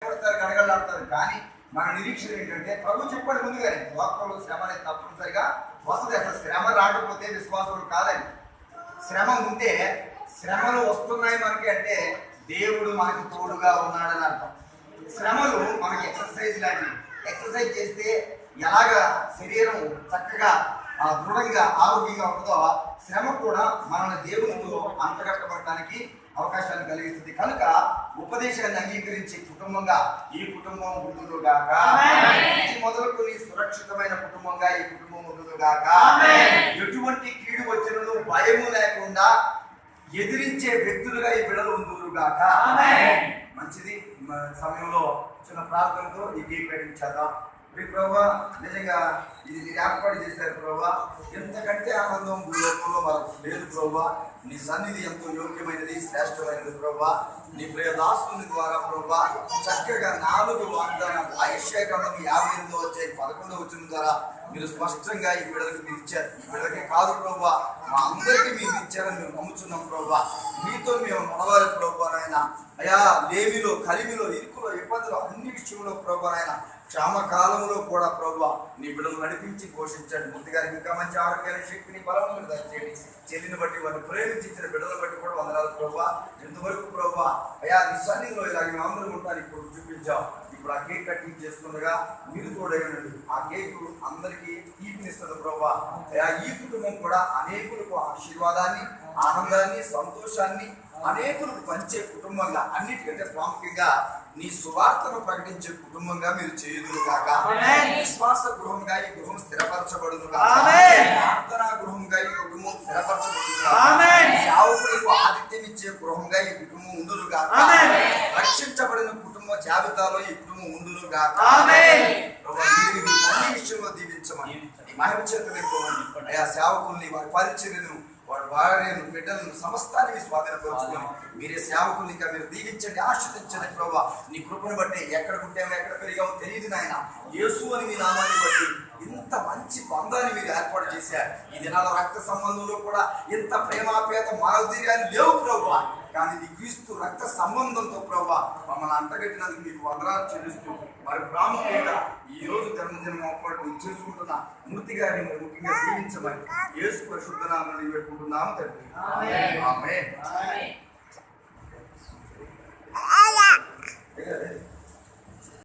గడగడలాడతారు. కానీ మన నిరీక్షణ ఏంటంటే ప్రభు చెప్పాడు ముందుగానే లోకంలో శ్రమ అనేది తప్పనిసరిగా వస్తుంది. అసలు శ్రమ రాకపోతే విశ్వాసులు కాదని. శ్రమ ఉంటే శ్రమలు వస్తున్నాయి మనకి అంటే దేవుడు మనకి తోడుగా ఉన్నాడని అర్థం. శ్రమలు మనకి ఎక్సర్సైజ్ లాంటివి. ఎక్సర్సైజ్ చేస్తే ఎలాగా శరీరం చక్కగా దృఢంగా ఆరోగ్యంగా ఉంటుందో శ్రమ కూడా మనల్ని దేవునితో అంతగట్టబడటానికి అవకాశాన్ని కలిగిస్తుంది. కనుక ఉపదేశాన్ని అంగీకరించే కుటుంబంగా ఈ కుటుంబం ఉండునుగాక. ఇది మొదలుకొని సురక్షితమైన కుటుంబంగా ఈ కుటుంబం ఉండునుగాక. ఎటువంటి కీడు వచ్చినను భయము లేకుండా ఎదిరించే వ్యక్తులుగా ఈ బిడ్డలు ఉండునుగాక. మంచిది. సమయంలో చిన్న ప్రార్థనతో ఈ కేక్ కటింగ్ చేద్దాం. ప్రభా, నిజంగా ఇది మీరు ఏర్పాటు చేశారు ప్రభా. ఎంతకంటే ఆనందం భూలోకంలో మనకు లేదు ప్రభా. నీ సన్నిధి ఎంతో యోగ్యమైనది, శ్రేష్టమైనది ప్రభా. నీ ప్రియదాసుని ద్వారా ప్రభా చక్కగా 4 వాగ్దానాలు ఐశ్వర్యంలో 58 వచ్చాయి. 11 వచ్చిన ద్వారా మీరు స్పష్టంగా ఈ బిడ్డలకు మీరు ఇచ్చారు. ఈ బిడ్డలకే కాదు ప్రభా, మా అందరికీ మీరు ఇచ్చారని మేము నమ్ముతున్నాం ప్రభా. మీతో మేము నడవాలి ప్రభా నాయన. అయా లేమిలో, కలిమిలో, ఇరుకులో, ఇబ్బందులు అన్ని విషయంలో ప్రభా నాయన క్షామకాలంలో కూడా ప్రభు నీ బిడ్డలు నడిపించి పోషించండి. ముందుగా ఇంకా మంచి ఆరోగ్యాన్ని, శక్తిని, బలం దయచేయండి. చెల్లిని బట్టి వారిని ప్రేమించిన బిడ్డలను బట్టి కూడా వందనాలు ప్రభు. ఎంతవరకు ప్రభు అయా నీ సన్నిధిలో ఇలాగ మేము అందరూ ఉంటాను ఇప్పుడు చూపించాం. ఇప్పుడు ఆ కేక్ కటింగ్ చేస్తుండగా మీరు తోడైనండి. ఆ కేక్ అందరికీ తీపినిస్తుంది ప్రభు. అయా ఈ కుటుంబం కూడా అనేకులకు ఆశీర్వాదాన్ని, ఆనందాన్ని, సంతోషాన్ని అనేకులకు పంచే కుటుంబంగా, అన్నిటికంటే ప్రాముఖ్యంగా నీ సువార్తను ప్రకటించే కుటుంబంగా మీరు చేయుదురు కాక. విశ్వాస గృహంగా ఈ గృహం స్థిరపరచబడును కాక. ప్రార్థనా గృహంగా ఈ కుటుంబం స్థిరపరచబడును కాక. సేవకులకు ఆతిథ్యం ఇచ్చే గృహంగా ఈ కుటుంబం ఉండును కాక. రక్షించబడిన కుటుంబ జాబితాలో ఈ కుటుంబం ఉండును కాక. అన్ని విషయంలో దీవించమని నీ మహిమ చేత నింపమని అయా సేవకుల్ని, వారి పరిచర్యను, వారి భార్యను, బిడ్డలను సమస్తాన్ని స్వాధీనపరుచుకొని మీరే సేవకుల్ని ఇంకా మీరు దీవించండి, ఆశ్రదించండి ప్రభా. నీ కృపను బట్టి ఎక్కడ పుట్టామో ఎక్కడ పెరిగామో తెలియదు నాయన. యేసు అని మీ నామాన్ని బట్టి ఇంత మంచి బంధాన్ని మీరు ఏర్పాటు చేశారు. ఈ దినాల రక్త సంబంధంలో కూడా ఇంత ప్రేమాపేత మానవధీర్యాన్ని లేవు ప్రభా. కానీ ఇది క్రీస్తు రక్త సంబంధంతో ప్రభా మమ్మల్ని అంటగట్టినందుకు మీకు వందనాలు చెల్లిస్తూ మరి ప్రాముఖ్యంగా ఈ రోజు జన్మదినం అప్పటి చేసుకుంటున్న మూర్తి గారిని మరి ముఖ్యంగా దీవించమని యేసు పరిశుద్ధ నామమున వేడుకుంటున్నాము తండ్రి. ఆమేన్.